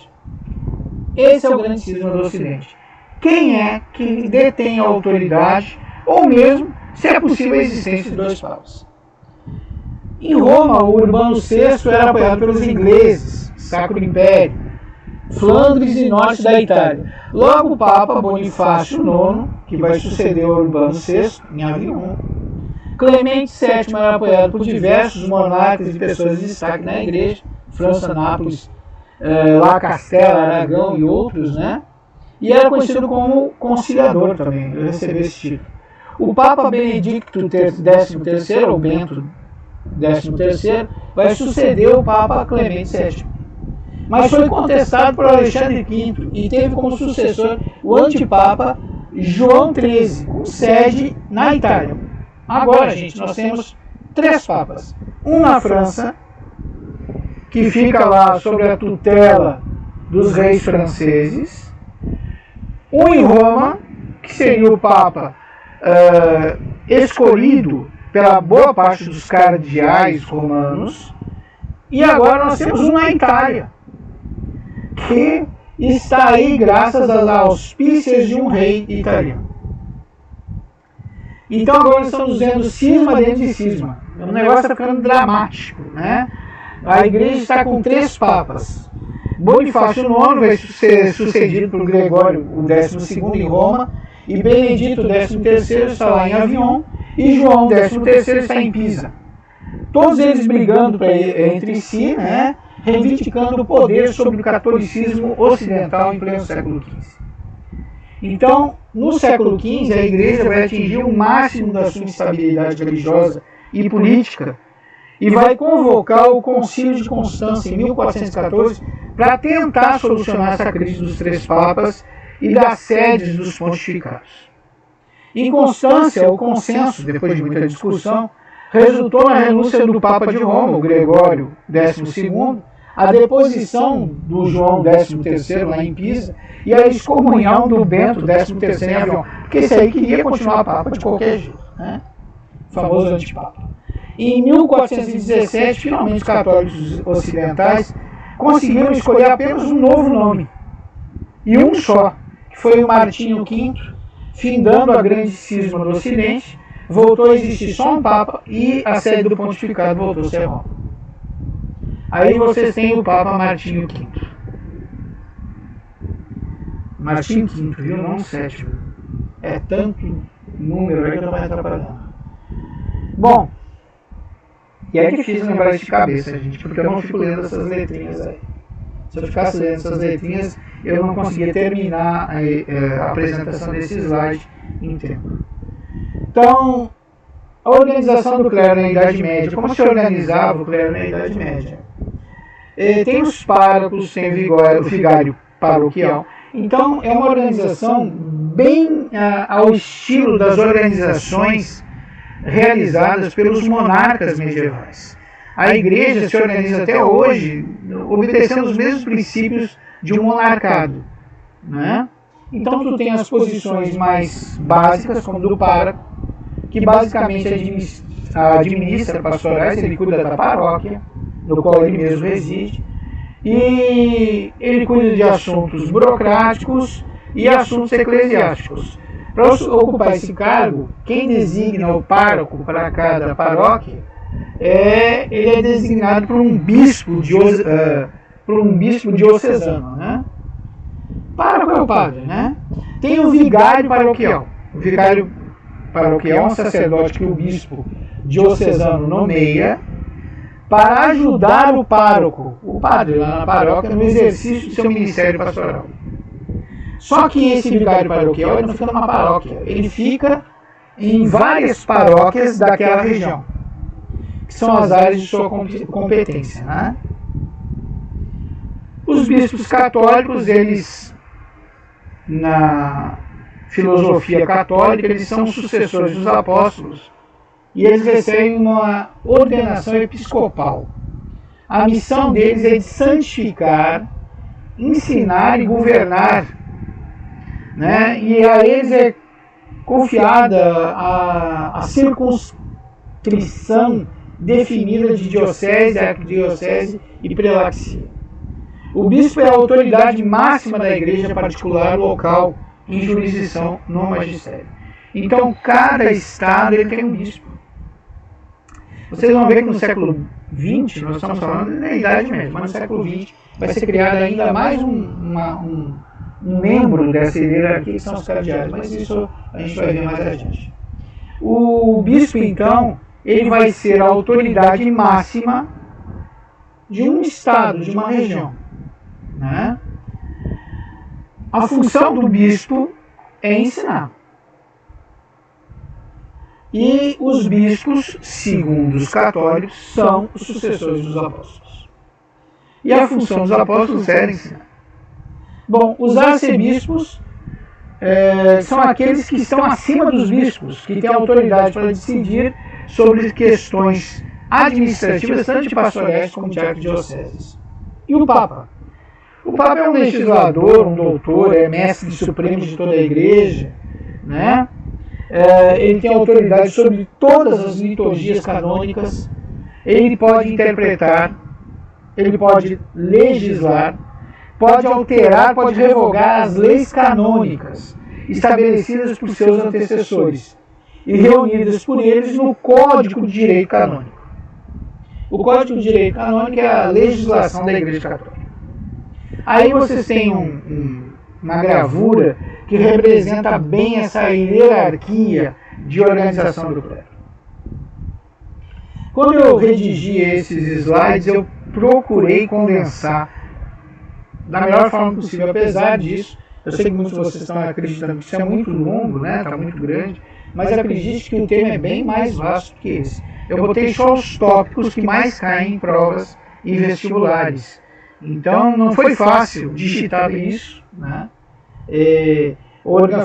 Esse é o grande cisma do Ocidente. Quem é que detém a autoridade, ou mesmo se é possível a existência de dois papas? Em Roma, o Urbano VI era apoiado pelos ingleses, Sacro Império, Flandres e norte da Itália. Logo, o Papa Bonifácio IX, que vai suceder o Urbano VI, em Avignon. Clemente VII era apoiado por diversos monarcas e pessoas de destaque na igreja, França, Nápoles, La Castella, Aragão e outros, né? E era conhecido como conciliador também, ele recebeu esse título. O Papa Benedicto XIII, ou Bento XIII, vai suceder o Papa Clemente VII. Mas foi contestado por Alexandre V e teve como sucessor o antipapa João XIII, com sede na Itália. Agora, gente, nós temos três papas. Um na França, que fica lá sob a tutela dos reis franceses. Um em Roma, que seria o Papa escolhido pela boa parte dos cardeais romanos. E agora nós temos um na Itália, que está aí graças às auspícias de um rei italiano. Então agora nós estamos vendo cisma dentro de cisma. O negócio está ficando dramático, né? A igreja está com três papas. Bonifácio IX vai ser sucedido por Gregório o XII em Roma, e Benedito XIII está lá em Avignon, e João XIII está em Pisa. Todos eles brigando entre si, né? Reivindicando o poder sobre o catolicismo ocidental em pleno século XV. Então, no século XV, a igreja vai atingir o máximo da sua instabilidade religiosa e política e vai convocar o Concílio de Constância em 1414 para tentar solucionar essa crise dos três papas e das sedes dos pontificados. Em Constância, o consenso, depois de muita discussão, resultou na renúncia do Papa de Roma, o Gregório XII, a deposição do João XIII lá em Pisa e a excomunhão do Bento XIII em Avignon, porque esse aí queria continuar Papa de qualquer jeito, né? O famoso antipapa. E em 1417, finalmente os católicos ocidentais conseguiram escolher apenas um novo nome, e um só, que foi o Martinho V, findando a grande cisma do Ocidente. Voltou a existir só um Papa e a sede do pontificado voltou a ser Roma. Aí vocês têm o Papa Martinho V. Martinho V, viu? Não sétimo. É tanto número aí que eu não vai atrapalhando. Bom, e é difícil lembrar isso de cabeça, gente, porque eu não fico lendo essas letrinhas aí. Se eu ficasse lendo essas letrinhas, eu não conseguia terminar a apresentação desse slide em tempo. Então, a organização do clero na Idade Média, como se organizava o clero na Idade Média? Tem os párocos, tem o vigário paroquial. Então, é uma organização bem ao estilo das organizações realizadas pelos monarcas medievais. A igreja se organiza até hoje obedecendo os mesmos princípios de um monarcado, né? Então, tu tem as posições mais básicas, como do pároco, que basicamente administra pastorais, ele cuida da paróquia, no qual ele mesmo reside, e ele cuida de assuntos burocráticos e assuntos eclesiásticos. Para ocupar esse cargo, quem designa o pároco para cada paróquia ele é designado por um bispo diocesano, né? Pároco é o padre, né? Tem o vigário paroquial. O vigário paroquial é um sacerdote que o bispo diocesano nomeia para ajudar o pároco, o padre lá na paróquia, no exercício do seu ministério pastoral. Só que esse vigário paroquial ele não fica numa paróquia, ele fica em várias paróquias daquela região, que são as áreas de sua competência, né? Os bispos católicos, eles, na filosofia católica, eles são sucessores dos apóstolos e eles recebem uma ordenação episcopal. A missão deles é de santificar, ensinar e governar, né? E a eles é confiada a circunscrição definida de diocese, arquidiocese e prelaxia. O bispo é a autoridade máxima da igreja particular local em jurisdição no magistério. Então, cada estado ele tem um bispo. Vocês vão ver que no século XX, nós estamos falando da Idade Média, mas no século XX vai ser criado ainda mais um membro dessa hierarquia, que são os cardeais, mas isso a gente vai ver mais adiante. O bispo, então, ele vai ser a autoridade máxima de um estado, de uma região, né? A função do bispo é ensinar. E os bispos, segundo os católicos, são os sucessores dos apóstolos. E a função dos apóstolos era ensinar. Bom, os arcebispos são aqueles que estão acima dos bispos, que têm autoridade para decidir sobre questões administrativas, tanto de pastorais como de arquidioceses. E o Papa? O Papa é um legislador, um doutor, é mestre supremo de toda a igreja, né? Ele tem autoridade sobre todas as liturgias canônicas, ele pode interpretar, ele pode legislar, pode alterar, pode revogar as leis canônicas estabelecidas por seus antecessores e reunidas por eles no Código de Direito Canônico. O Código de Direito Canônico é a legislação da Igreja Católica. Aí vocês têm uma gravura que representa bem essa hierarquia de organização do clero. Quando eu redigi esses slides, eu procurei condensar da melhor forma possível. Apesar disso, eu sei que muitos de vocês estão acreditando que isso é muito longo, né? Está muito grande, mas acredite que o tema é bem mais vasto que esse. Eu botei só os tópicos que mais caem em provas e vestibulares. Então não foi fácil digitar isso, né?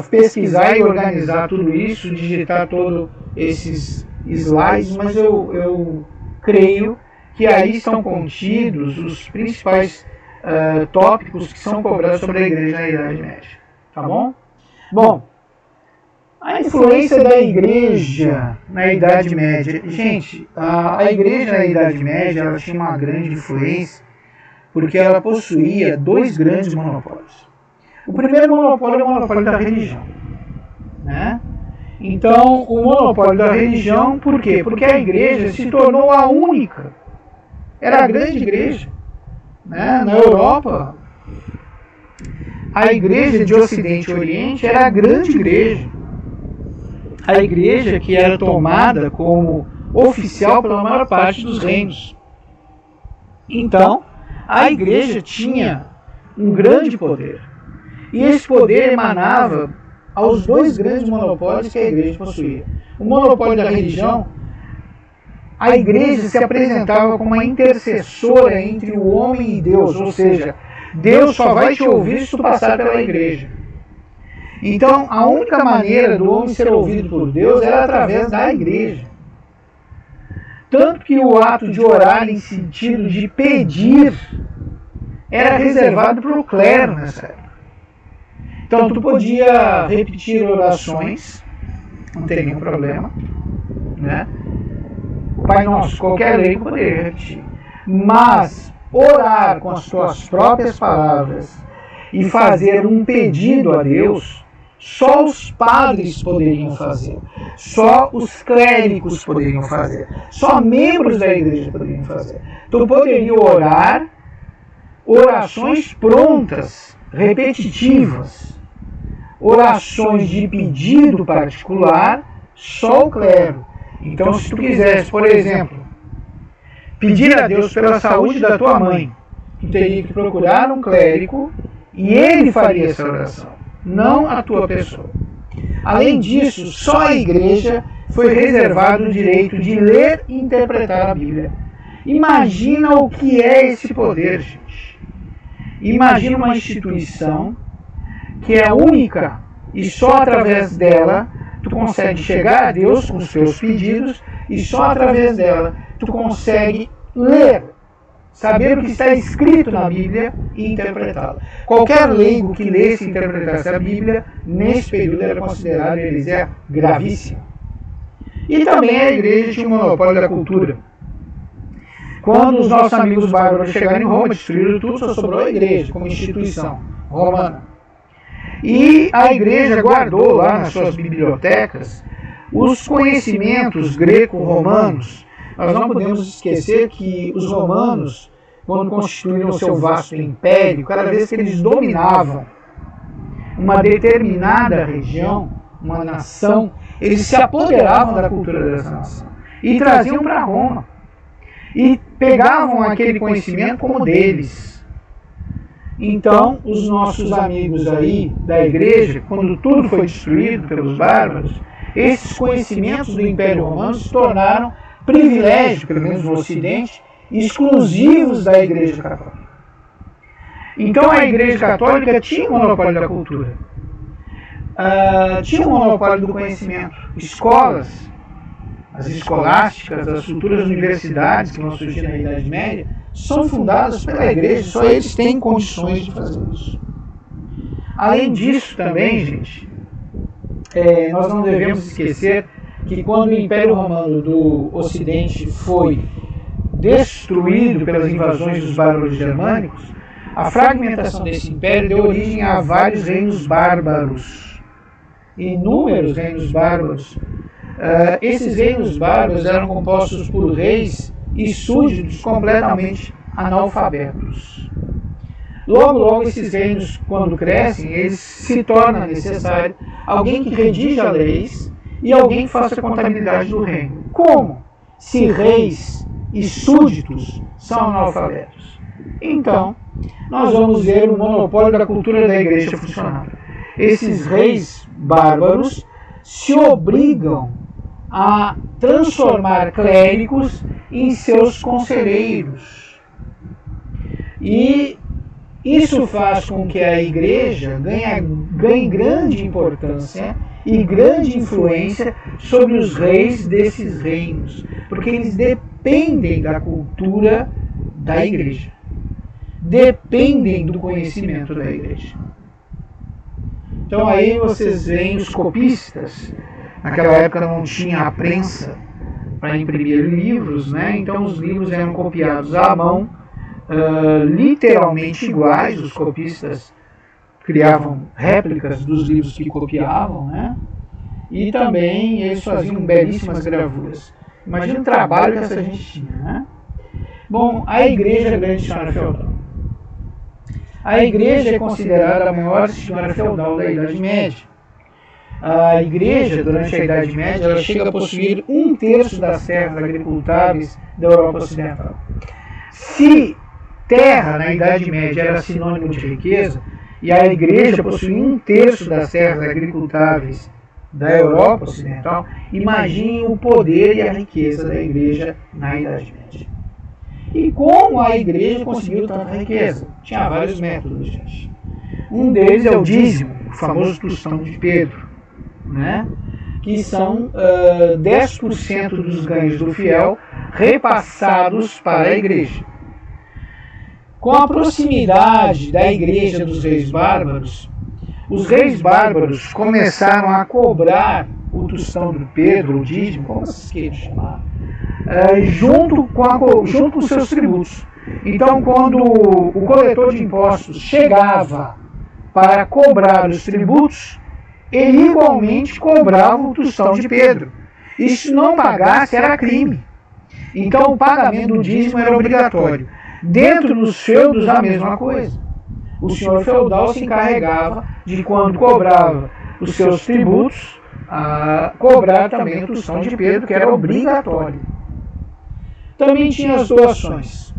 Pesquisar e organizar tudo isso, digitar todos esses slides, mas eu creio que aí estão contidos os principais tópicos que são cobrados sobre a igreja na Idade Média. Tá bom? Bom, a influência da igreja na Idade Média. Gente, a igreja na Idade Média ela tinha uma grande influência porque ela possuía dois grandes monopólios. O primeiro monopólio é o monopólio da religião, né? Então, o monopólio da religião, por quê? Porque a igreja se tornou a única. Era a grande igreja, né? Na Europa, a igreja de Ocidente e Oriente era a grande igreja. A igreja que era tomada como oficial pela maior parte dos reinos. Então, a igreja tinha um grande poder. E esse poder emanava aos dois grandes monopólios que a igreja possuía. O monopólio da religião, a igreja se apresentava como uma intercessora entre o homem e Deus, ou seja, Deus só vai te ouvir se tu passar pela igreja. Então, a única maneira do homem ser ouvido por Deus era através da igreja. Tanto que o ato de orar em sentido de pedir era reservado para o clero nessa época. Então, tu podia repetir orações, não tem nenhum problema, né? O Pai Nosso, qualquer lei poderia repetir. Mas, orar com as tuas próprias palavras e fazer um pedido a Deus, só os padres poderiam fazer, só os clérigos poderiam fazer, só membros da igreja poderiam fazer. Tu poderia orar orações prontas, repetitivas, orações de pedido particular, só o clero. Então, se tu quisesse, por exemplo, pedir a Deus pela saúde da tua mãe, tu teria que procurar um clérigo e ele faria essa oração, não a tua pessoa. Além disso, só a igreja foi reservado o direito de ler e interpretar a Bíblia. Imagina o que é esse poder, gente. Imagina uma instituição que é única e só através dela tu consegue chegar a Deus com os teus pedidos e só através dela tu consegue ler, saber o que está escrito na Bíblia e interpretá-la. Qualquer leigo que lesse e interpretasse a Bíblia, nesse período era considerado heresia gravíssima. E também a igreja tinha o monopólio da cultura. Quando os nossos amigos bárbaros chegaram em Roma, destruíram tudo, só sobrou a igreja como instituição romana. E a igreja guardou lá nas suas bibliotecas os conhecimentos greco-romanos. Nós não podemos esquecer que os romanos, quando constituíram o seu vasto império, cada vez que eles dominavam uma determinada região, uma nação, eles se apoderavam da cultura dessa nação e traziam para Roma. E pegavam aquele conhecimento como deles. Então, os nossos amigos aí da igreja, quando tudo foi destruído pelos bárbaros, esses conhecimentos do Império Romano se tornaram privilégio, pelo menos no Ocidente, exclusivos da Igreja Católica. Então a Igreja Católica tinha o monopólio da cultura, tinha o monopólio do conhecimento. Escolas, as escolásticas, as futuras universidades que vão surgir na Idade Média, são fundadas pela Igreja, só eles têm condições de fazer isso. Além disso também, gente, nós não devemos esquecer que quando o Império Romano do Ocidente foi destruído pelas invasões dos bárbaros germânicos, a fragmentação desse império deu origem a vários reinos bárbaros, inúmeros reinos bárbaros. Esses reinos bárbaros eram compostos por reis e súditos completamente analfabetos. Logo, logo, esses reinos, quando crescem, eles se torna necessário alguém que redija leis e alguém que faça a contabilidade do reino. Como? Se reis e súditos são analfabetos. Então, nós vamos ver o monopólio da cultura da igreja funcionando. Esses reis bárbaros se obrigam a transformar clérigos em seus conselheiros. E isso faz com que a igreja ganhe grande importância e grande influência sobre os reis desses reinos, porque eles dependem da cultura da igreja, dependem do conhecimento da igreja. Então aí vocês veem os copistas. Naquela época não tinha a prensa para imprimir livros, né? Então os livros eram copiados à mão, literalmente iguais. Os copistas criavam réplicas dos livros que copiavam, né? E também eles faziam belíssimas gravuras. Imagina o trabalho que essa gente tinha, né? Bom, a igreja é a grande senhora feudal. A igreja é considerada a maior senhora feudal da Idade Média. A igreja, durante a Idade Média, ela chega a possuir 1/3 das terras agricultáveis da Europa Ocidental. Se terra, na Idade Média, era sinônimo de riqueza, e a igreja possui 1/3 das terras agricultáveis da Europa Ocidental, imagine o poder e a riqueza da igreja na Idade Média. E como a igreja conseguiu tanta riqueza? Tinha vários métodos, gente. Um deles é o dízimo, o famoso tostão de Pedro, né? Que são 10% dos ganhos do fiel repassados para a igreja. Com a proximidade da igreja dos reis bárbaros, os reis bárbaros começaram a cobrar o tostão de Pedro, o dízimo, como vocês queiram chamar, junto com seus tributos. Então, quando o coletor de impostos chegava para cobrar os tributos, ele igualmente cobrava o tostão de Pedro. E se não pagasse, era crime. Então, o pagamento do dízimo era obrigatório. Dentro dos feudos, a mesma coisa. O senhor feudal se encarregava de, quando cobrava os seus tributos, cobrar também o tostão de Pedro, que era obrigatório. Também tinha as doações.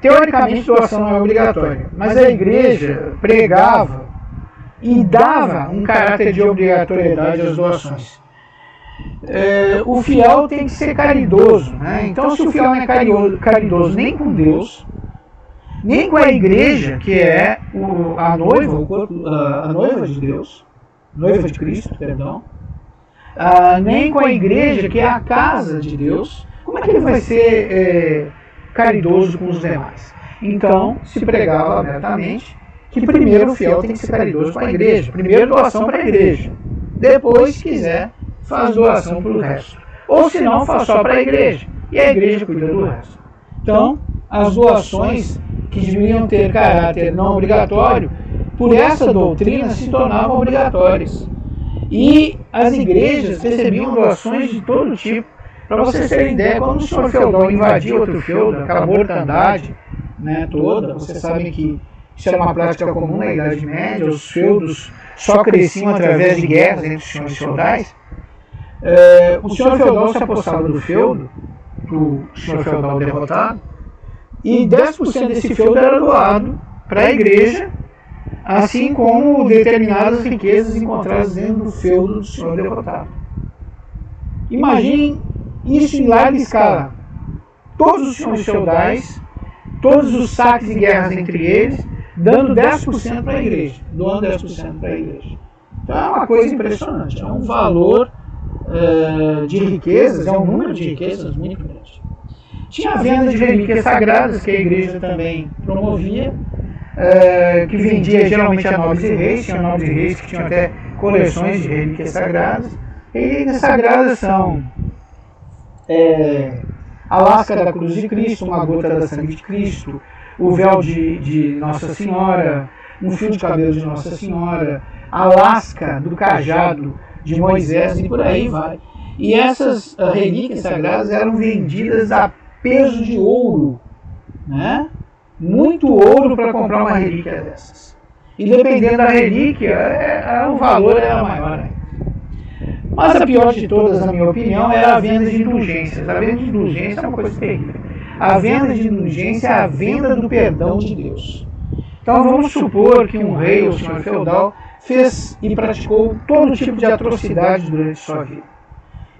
Teoricamente, doação não é obrigatória, mas a igreja pregava e dava um caráter de obrigatoriedade às doações. O fiel tem que ser caridoso, né? Então, se o fiel não é caridoso nem com Deus, nem com a igreja, que é a noiva de Deus, noiva de Cristo, perdão, nem com a igreja, que é a casa de Deus, como é que ele vai ser caridoso com os demais? Então, se pregava abertamente que primeiro o fiel tem que ser caridoso com a igreja, primeiro doação para a igreja, depois, se quiser, faz doação para o resto, ou se não, faz só para a igreja, e a igreja cuida do resto. Então, as doações que deveriam ter caráter não obrigatório, por essa doutrina se tornavam obrigatórias. E as igrejas recebiam doações de todo tipo. Para vocês terem ideia, quando o senhor feudal invadia outro feudo, aquela mortandade, né, toda, vocês sabem que isso era uma prática comum na Idade Média, os feudos só cresciam através de guerras entre os senhores feudais. O senhor feudal se apossava do feudo, do senhor feudal derrotado, e 10% desse feudo era doado para a igreja, assim como determinadas riquezas encontradas dentro do feudo do senhor derrotado. Imaginem isso em larga escala. Todos os senhores feudais, todos os saques e guerras entre eles, dando 10% para a igreja, doando 10% para a igreja. Então é uma coisa impressionante, é um valor de riquezas, é um número de riquezas muito grande. Tinha a venda de relíquias sagradas, que a igreja também promovia, que vendia geralmente a nobres e reis. Tinha nobres e reis que tinham até coleções de relíquias sagradas. Relíquias sagradas são a lasca da cruz de Cristo, uma gota da sangue de Cristo, o véu de Nossa Senhora, um fio de cabelo de Nossa Senhora, a lasca do cajado de Moisés e por aí vai. E essas relíquias sagradas eram vendidas a peso de ouro, né? Muito ouro para comprar uma relíquia dessas. E dependendo da relíquia, o valor era maior ainda. Mas a pior de todas, na minha opinião, era a venda de indulgências. A venda de indulgência é uma coisa terrível. A venda de indulgência é a venda do perdão de Deus. Então vamos supor que um rei ou senhor feudal fez e praticou todo tipo de atrocidades durante sua vida.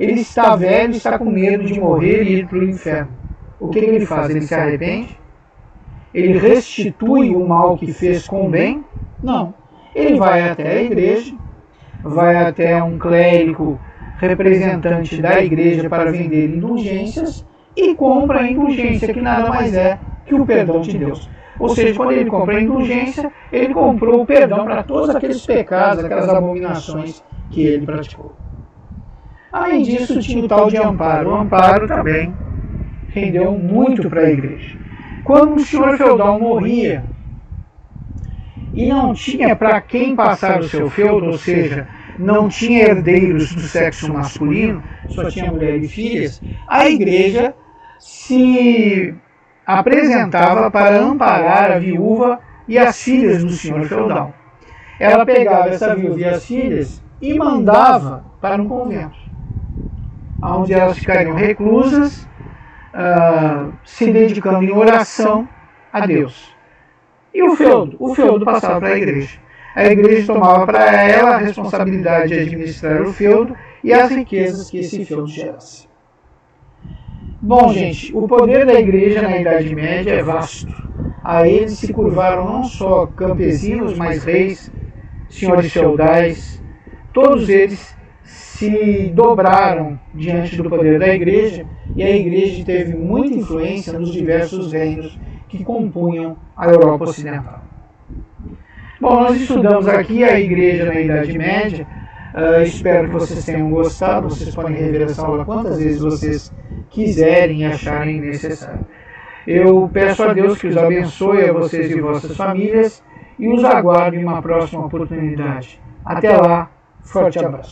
Ele está velho, está com medo de morrer e ir para o inferno. O que ele faz? Ele se arrepende? Ele restitui o mal que fez com o bem? Não. Ele vai até a igreja, vai até um clérigo representante da igreja para vender indulgências e compra a indulgência, que nada mais é que o perdão de Deus. Ou seja, quando ele compra a indulgência, ele comprou o perdão para todos aqueles pecados, aquelas abominações que ele praticou. Além disso, tinha o tal de amparo. O amparo também rendeu muito para a igreja. Quando um senhor feudal morria e não tinha para quem passar o seu feudo, ou seja, não tinha herdeiros do sexo masculino, só tinha mulher e filhas, a igreja se apresentava para amparar a viúva e as filhas do senhor feudal. Ela pegava essa viúva e as filhas e mandava para um convento, onde elas ficariam reclusas, se dedicando em oração a Deus. E o feudo passava para a igreja. A igreja tomava para ela a responsabilidade de administrar o feudo e as riquezas que esse feudo gerasse. Bom, gente, o poder da igreja na Idade Média é vasto. A eles se curvaram não só campesinos, mas reis, senhores feudais. Todos eles se dobraram diante do poder da igreja, e a igreja teve muita influência nos diversos reinos que compunham a Europa Ocidental. Bom, nós estudamos aqui a igreja na Idade Média. Espero que vocês tenham gostado. Vocês podem rever essa aula quantas vezes vocês quiserem e acharem necessário. Eu peço a Deus que os abençoe a vocês e vossas famílias e os aguardo em uma próxima oportunidade. Até lá, forte abraço.